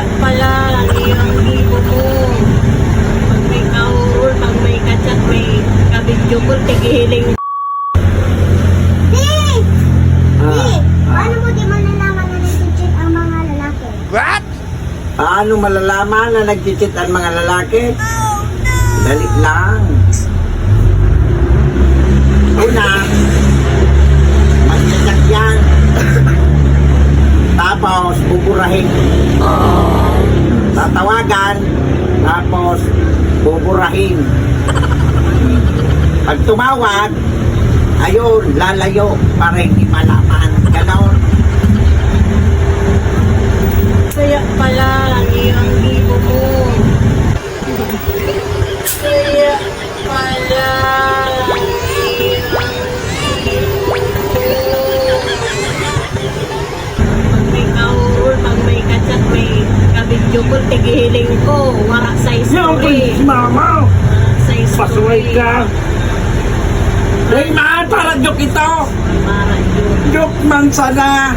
Kaya pala, ang iyong hibo mo. Pag may kaurol, pag may kachat, may kabidyo ko, tigihiling. Paano mo di malalaman na nag-cheat ang mga lalaki? What? Paano malalaman na nag-cheat ang mga lalaki? Dali lang. Una, mag-cheat yan. Tapos, buburahin. Tatawagan. Tapos, buburahin. Pag tumawag, ayun, lalayo para hindi malaman. Ganon. Kaya pala, ang iyong hibo mo. Kaya pala, ang iyong hibo mo. Pag may kaurol, pag may kachat, may kabidyo ko, tigihiling ko. Wara size ko eh. Mama! Size ko Pasuway eh. ka! Hey, man! Para joke ito! Para yun. Joke man sana!